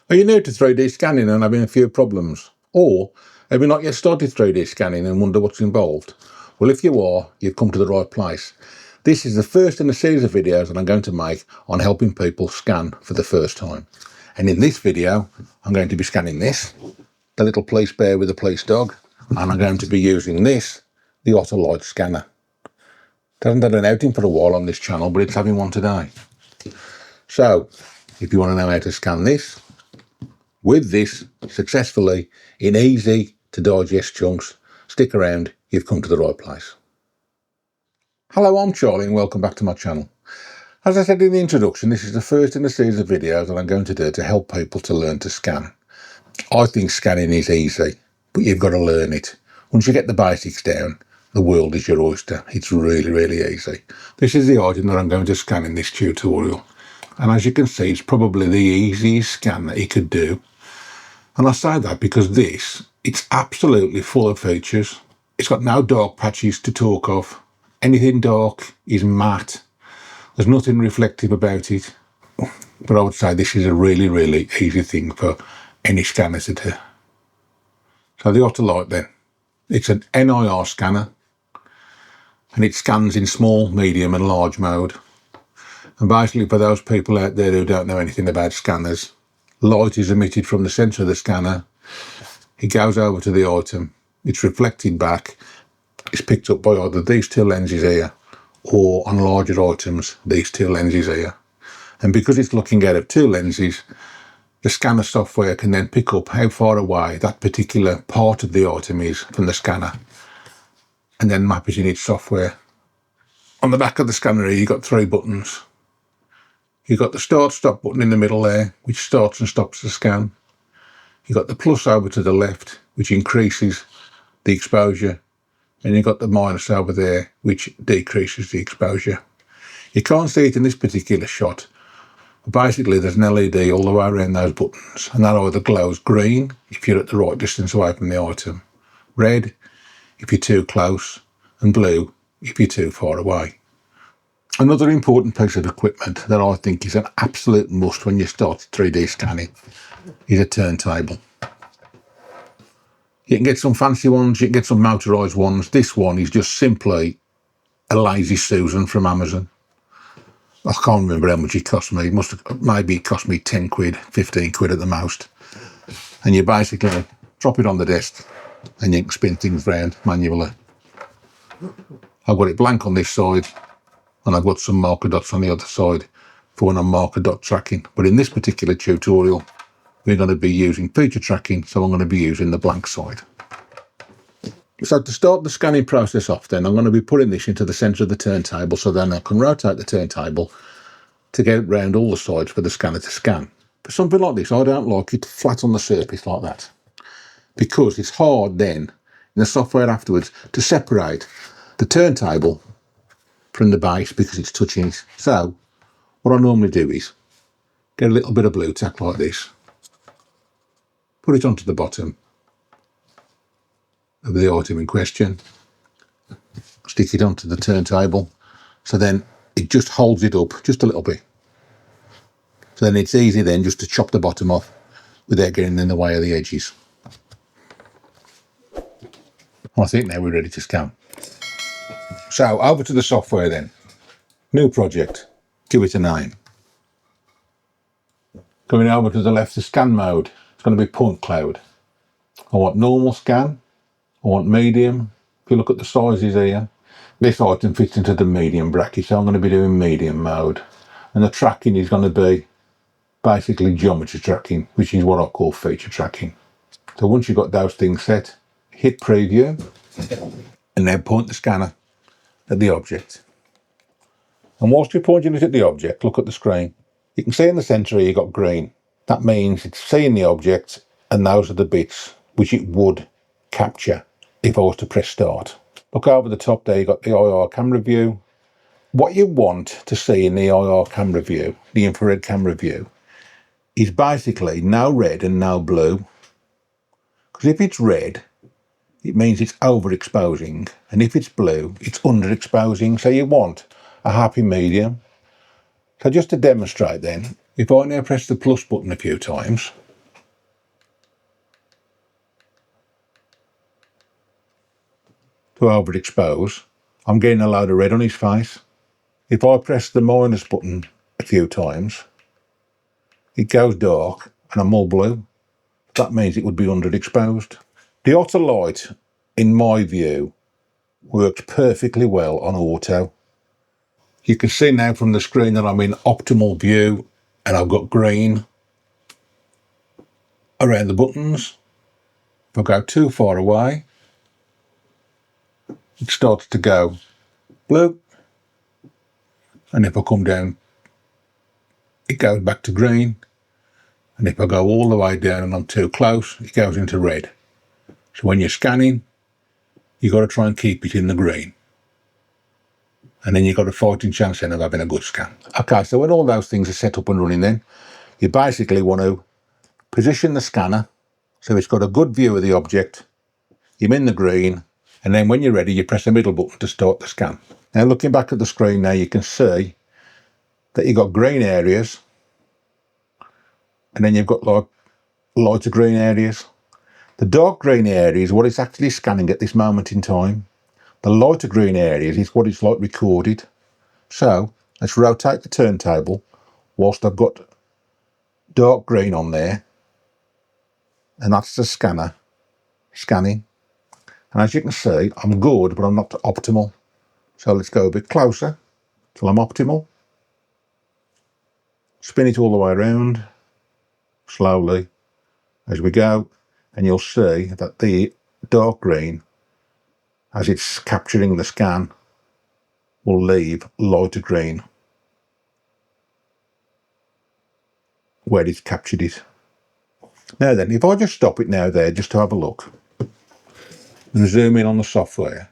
Are you new to 3D scanning and having a few problems? Or have you not yet started 3D scanning and wonder what's involved? Well, if you are, you've come to the right place. This is the first in a series of videos that I'm going to make on helping people scan for the first time. And in this video, I'm going to be scanning this, the little police bear with a police dog, and I'm going to be using this, the Otter Lite scanner. It hasn't had an outing for a while on this channel, but it's having one today. So, if you want to know how to scan this, with this successfully in easy to digest chunks, stick around, you've come to the right place. Hello, I'm Charlie and welcome back to my channel. As I said in the introduction, this is the first in a series of videos that I'm going to do to help people to learn to scan. I think scanning is easy, but you've got to learn it. Once you get the basics down, the world is your oyster. It's really, really easy. This is the item that I'm going to scan in this tutorial. And as you can see, it's probably the easiest scan that you could do. And I say that because it's absolutely full of features. It's got no dark patches to talk of. Anything dark is matte. There's nothing reflective about it. But I would say this is a really, really easy thing for any scanner to do. So the Otter Lite then. It's an NIR scanner. And it scans in small, medium and large mode. And basically for those people out there who don't know anything about scanners, light is emitted from the centre of the scanner. It goes over to the item. It's reflected back. It's picked up by either these two lenses here or on larger items, these two lenses here. And because it's looking out of two lenses, the scanner software can then pick up how far away that particular part of the item is from the scanner and then map it in its software. On the back of the scanner here, you've got three buttons. You've got the start-stop button in the middle there, which starts and stops the scan. You've got the plus over to the left, which increases the exposure. And you've got the minus over there, which decreases the exposure. You can't see it in this particular shot. But basically, there's an LED all the way around those buttons. And that either glows green, if you're at the right distance away from the item. Red, if you're too close. And blue, if you're too far away. Another important piece of equipment that I think is an absolute must when you start 3D scanning is a turntable. You can get some fancy ones, you can get some motorised ones. This one is just simply a Lazy Susan from Amazon. I can't remember how much it cost me. Maybe it cost me 10 quid, 15 quid at the most. And you basically drop it on the desk and you can spin things round manually. I've got it blank on this side. And I've got some marker dots on the other side for when I'm marker dot tracking. But in this particular tutorial, we're going to be using feature tracking, so I'm going to be using the blank side. So to start the scanning process off then, I'm going to be putting this into the centre of the turntable so then I can rotate the turntable to get round all the sides for the scanner to scan. For something like this, I don't like it flat on the surface like that, because it's hard then, in the software afterwards, to separate the turntable from the base because it's touching it. So what I normally do is get a little bit of blue tack like this, put it onto the bottom of the item in question, stick it onto the turntable, so then it just holds it up just a little bit. So then it's easy then just to chop the bottom off without getting in the way of the edges. I think now we're ready to scan. So over to the software then. New project, give it a name. Going over to the left, the scan mode. It's going to be point cloud. I want normal scan. I want medium. If you look at the sizes here, this item fits into the medium bracket, so I'm going to be doing medium mode. And the tracking is going to be basically geometry tracking, which is what I call feature tracking. So once you've got those things set, hit preview, and then point the scanner at the object. And whilst you're pointing it at the object, look at the screen. You can see in the centre here you've got green. That means it's seeing the object, and those are the bits which it would capture if I was to press start. Look over the top there, you've got the IR camera view. What you want to see in the IR camera view, the infrared camera view, is basically no red and no blue. Because if it's red, it means it's overexposing, and if it's blue, it's underexposing. So you want a happy medium. So just to demonstrate then, if I now press the plus button a few times, to overexpose, I'm getting a load of red on his face. If I press the minus button a few times, it goes dark and I'm all blue. That means it would be underexposed. The Otter Lite, in my view, works perfectly well on auto. You can see now from the screen that I'm in optimal view and I've got green around the buttons. If I go too far away, it starts to go blue. And if I come down, it goes back to green. And if I go all the way down and I'm too close, it goes into red. So when you're scanning, you've got to try and keep it in the green. And then you've got a fighting chance then of having a good scan. Okay, so when all those things are set up and running then, you basically want to position the scanner so it's got a good view of the object. You're in the green, and then when you're ready, you press the middle button to start the scan. Now looking back at the screen now, you can see that you've got green areas, and then you've got like lighter green areas. The dark green area is what it's actually scanning at this moment in time. The lighter green areas is what it's like recorded. So let's rotate the turntable whilst I've got dark green on there, and that's the scanner scanning. And as you can see, I'm good, but I'm not optimal. So let's go a bit closer till I'm optimal. Spin it all the way around slowly as we go, and you'll see that the dark green, as it's capturing the scan, will leave lighter green where it's captured it. Now then, if I just stop it now there just to have a look and zoom in on the software,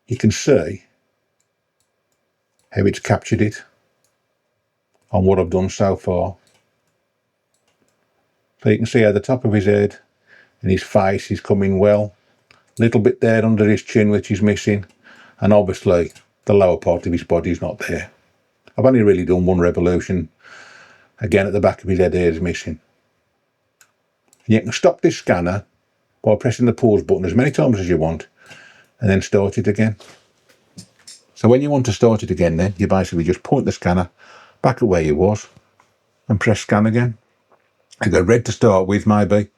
you can see how it's captured it on what I've done so far. So you can see how the top of his head and his face is coming well. A little bit there under his chin which is missing, and obviously the lower part of his body is not there. I've only really done one revolution. Again, at the back of his head here is missing. And you can stop this scanner by pressing the pause button as many times as you want and then start it again. So when you want to start it again then, you basically just point the scanner back at where you was and press scan again. I go red to start with maybe,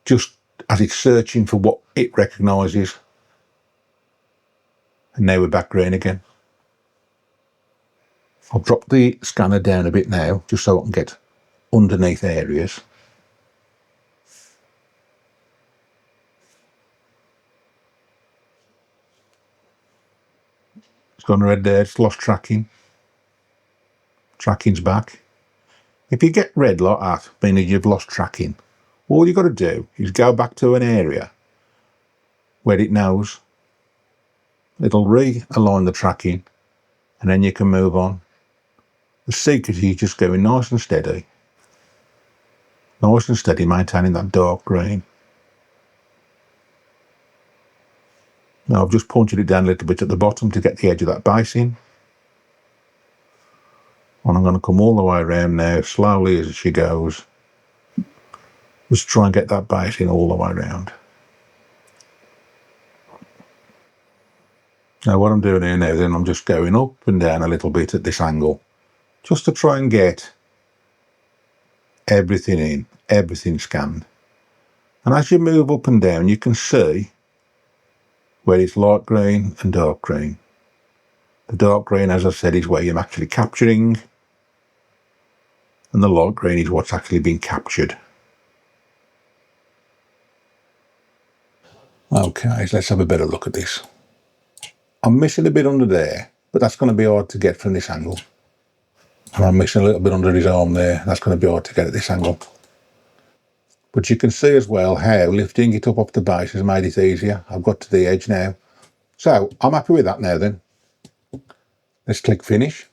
just as it's searching for what it recognises. And now we're back green again. I'll drop the scanner down a bit now, just so I can get underneath areas. It's gone red there, it's lost tracking. Tracking's back. If you get red like that, meaning you've lost tracking, all you've got to do is go back to an area where it knows. It'll realign the tracking, and then you can move on. The secret is just going nice and steady. Nice and steady, maintaining that dark green. Now I've just pointed it down a little bit at the bottom to get the edge of that base in. And I'm going to come all the way around now, slowly as she goes. Just try and get that base in all the way around. Now what I'm doing here now then, I'm just going up and down a little bit at this angle, just to try and get everything in, everything scanned. And as you move up and down, you can see where it's light green and dark green. The dark green, as I said, is where you're actually capturing, and the light green is what's actually been captured. Okay, so let's have a better look at this. I'm missing a bit under there, but that's going to be hard to get from this angle. And I'm missing a little bit under his arm there. That's going to be hard to get at this angle. But you can see as well how lifting it up off the base has made it easier. I've got to the edge now. So I'm happy with that now then. Let's click finish.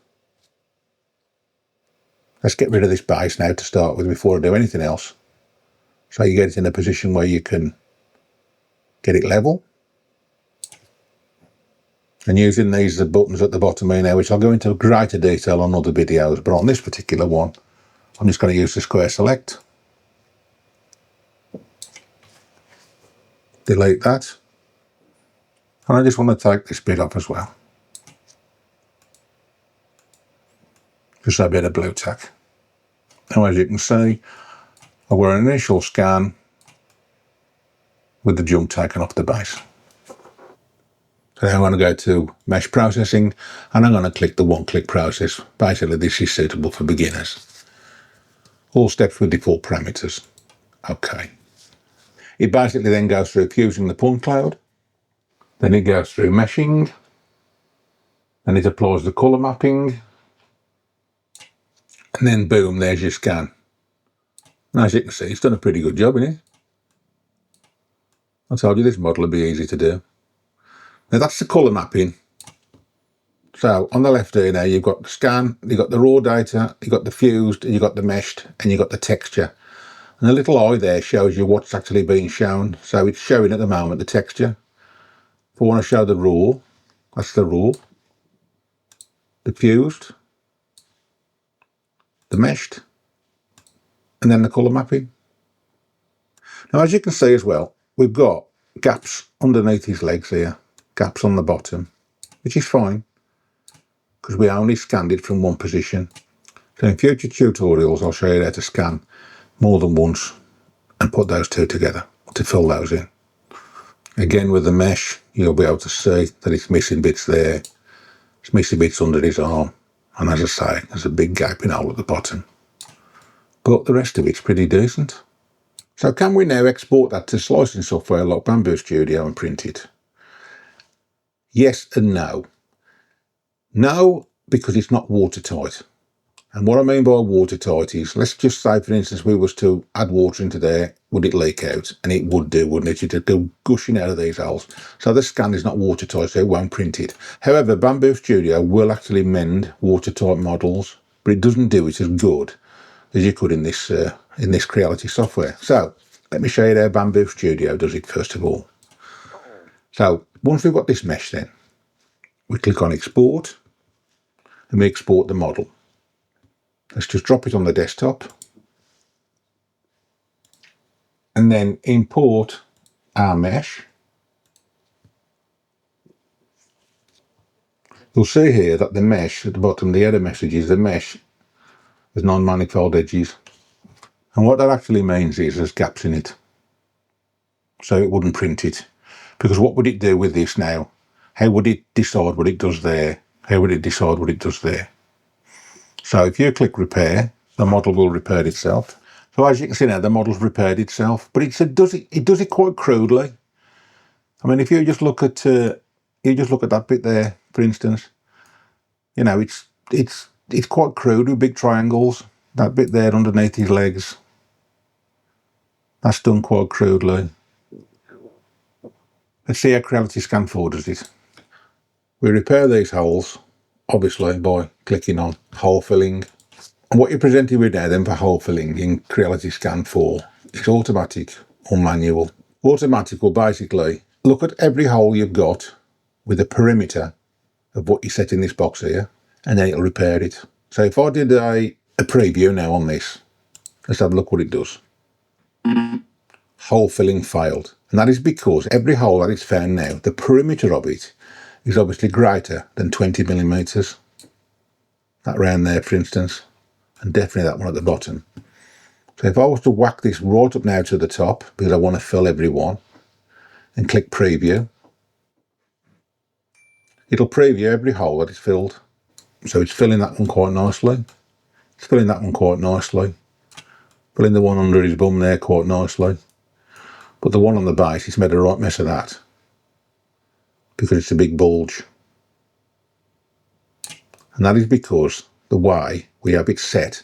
Let's get rid of this base now to start with before I do anything else. So you get it in a position where you can get it level. And using these buttons at the bottom here now, which I'll go into greater detail on other videos, but on this particular one, I'm just going to use the square select. delete that. And I just want to take this bit off as well. Just a bit of blue tack. Now as you can see, I've got an initial scan with the jump taken off the base. So now I'm going to go to mesh processing and I'm going to click the one-click process. Basically this is suitable for beginners. All steps with default parameters. Okay. It basically then goes through fusing the point cloud. Then it goes through meshing. Then it applies the colour mapping. And then boom, there's your scan. And as you can see, it's done a pretty good job, isn't it? I told you this model would be easy to do. Now that's the colour mapping. So on the left here now, you've got the scan, you've got the raw data, you've got the fused, you've got the meshed, and you've got the texture. And the little eye there shows you what's actually being shown. So it's showing at the moment the texture. If I want to show the raw, that's the raw, the fused, the meshed, and then the colour mapping. Now as you can see as well, we've got gaps underneath his legs here, gaps on the bottom, which is fine because we only scanned it from one position. So in future tutorials I'll show you how to scan more than once and put those two together to fill those in. Again with the mesh you'll be able to see that it's missing bits there, it's missing bits under his arm, and as I say there's a big gaping hole at the bottom. But the rest of it's pretty decent. So can we now export that to slicing software like Bambu Studio and print it? Yes and no. No, because it's not watertight. And what I mean by watertight is, let's just say for instance we was to add water into there, would it leak out? And it would do, wouldn't it? It'd go gushing out of these holes. So the scan is not watertight, so it won't print it. However, Bambu Studio will actually mend watertight models, but it doesn't do it as good as you could in this Creality software. So let me show you how Bambu Studio does it first of all. So once we've got this mesh then, we click on export and we export the model. Let's just drop it on the desktop and then import our mesh. You'll see here that the mesh at the bottom, the error message is the mesh with non-manifold edges. And what that actually means is there's gaps in it. So it wouldn't print it. Because what would it do with this now? How would it decide what it does there? How would it decide what it does there? So if you click repair, the model will repair itself. So as you can see now, the model's repaired itself, but it does it quite crudely. I mean, if you just look at that bit there, for instance, you know, it's quite crude with big triangles. That bit there underneath his legs, that's done quite crudely. Let's see how Creality Scan 4 does it. We repair these holes, obviously, by clicking on hole filling. And what you're presented with now then for hole filling in Creality Scan 4 is automatic or manual. Automatic will basically look at every hole you've got with a perimeter of what you set in this box here, and then it'll repair it. So if I did a preview now on this, let's have a look what it does. Hole filling failed. And that is because every hole that is found now, the perimeter of it is obviously greater than 20 millimeters. That round there, for instance, and definitely that one at the bottom. So if I was to whack this right up now to the top, because I want to fill every one, and click preview, it'll preview every hole that is filled. So it's filling that one quite nicely. It's filling that one quite nicely. Filling the one under his bum there quite nicely. But the one on the base, it's made a right mess of that, because it's a big bulge. And that is because the way we have it set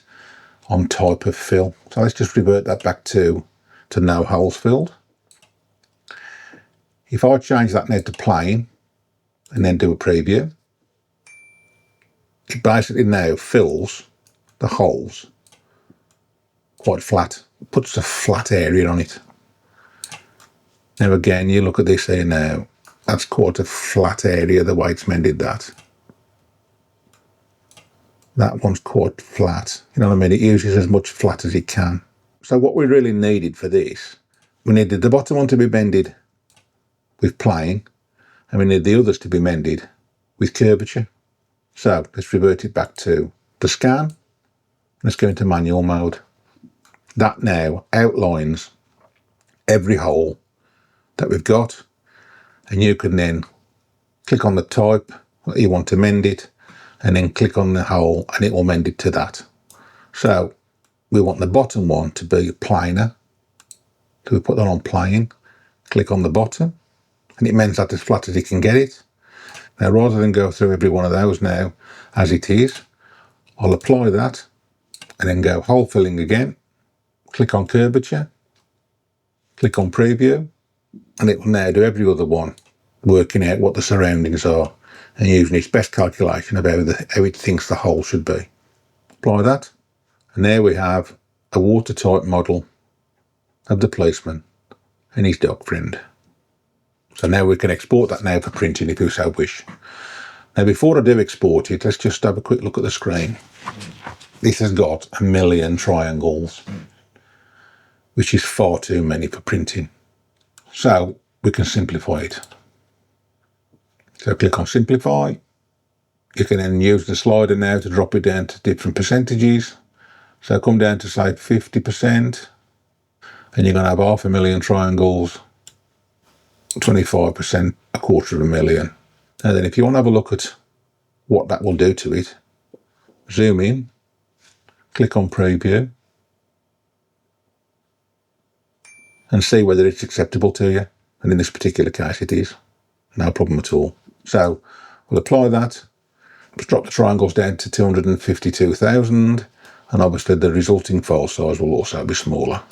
on type of fill. So let's just revert that back to no holes filled. If I change that now to plain and then do a preview, it basically now fills the holes quite flat, puts a flat area on it. Now again, you look at this here now, that's quite a flat area the way it's mended that. That one's quite flat, you know what I mean? It uses as much flat as it can. So what we really needed for this, we needed the bottom one to be bended with plane, and we need the others to be mended with curvature. So let's revert it back to the scan. Let's go into manual mode. That now outlines every hole that we've got, and you can then click on the type that you want to mend it, and then click on the hole and it will mend it to that. So we want the bottom one to be plainer, so we put that on plane, click on the bottom, and it mends that as flat as you can get it. Now rather than go through every one of those now as it is, I'll apply that and then go hole filling again, click on curvature, click on preview, and it will now do every other one, working out what the surroundings are and using its best calculation of how it thinks the hole should be. Apply that, and there we have a watertight model of the policeman and his dog friend. So now we can export that now for printing if you so wish. Now before I do export it, let's just have a quick look at the screen. This has got 1 million triangles, which is far too many for printing. So we can simplify it. So click on simplify. You can then use the slider now to drop it down to different percentages. So come down to say 50%, and you're going to have 500,000 triangles, 25%, 250,000. And then if you want to have a look at what that will do to it, zoom in, click on preview, and see whether it's acceptable to you. And in this particular case it is. No problem at all. So we'll apply that. Let's drop the triangles down to 252,000, and obviously the resulting file size will also be smaller.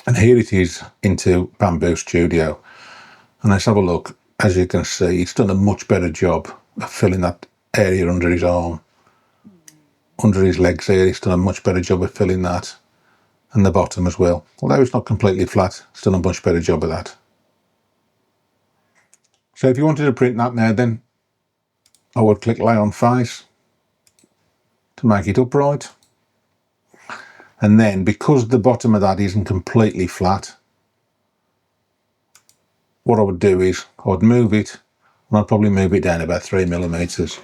And here it is into Bambu Studio. And let's have a look. As you can see, it's done a much better job of filling that area under his arm, under his legs here. It's done a much better job of filling that, and the bottom as well. Although it's not completely flat, it's done a much better job of that. So if you wanted to print that now, then I would click lay on face to make it upright. And then because the bottom of that isn't completely flat, what I would do is I would move it, and I'd probably move it down about 3 millimeters.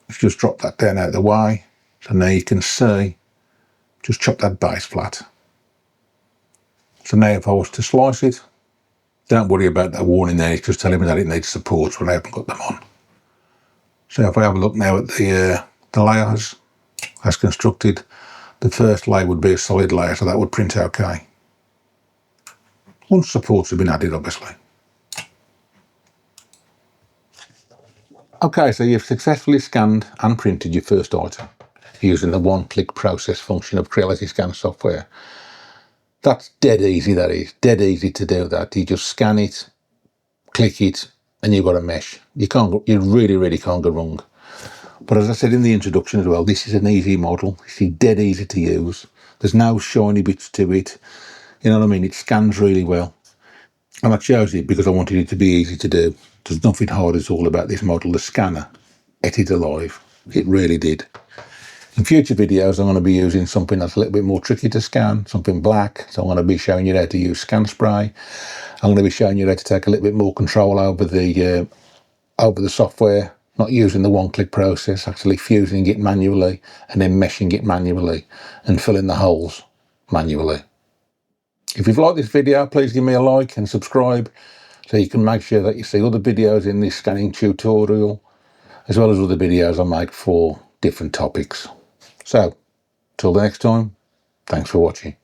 Let's just drop that down out of the way. So now you can see, just chop that base flat. So now if I was to slice it, don't worry about that warning there, it's just telling me that it needs supports when I haven't got them on. So if I have a look now at the layers as constructed, the first layer would be a solid layer, so that would print okay. Once supports have been added, obviously. Okay, so you've successfully scanned and printed your first item using the one-click process function of Creality scan software. That's dead easy, that is. Dead easy to do that. You just scan it, click it, and you've got a mesh. You really, really can't go wrong. But as I said in the introduction as well, this is an easy model. It's dead easy to use. There's no shiny bits to it. You know what I mean? It scans really well. And I chose it because I wanted it to be easy to do. There's nothing hard at all about this model. The scanner ate it alive. It really did. In future videos, I'm going to be using something that's a little bit more tricky to scan, something black. So I'm going to be showing you how to use scan spray. I'm going to be showing you how to take a little bit more control over the software, not using the one-click process, actually fusing it manually and then meshing it manually and filling the holes manually. If you've liked this video, please give me a like and subscribe so you can make sure that you see other videos in this scanning tutorial, as well as other videos I make for different topics. So, till the next time, thanks for watching.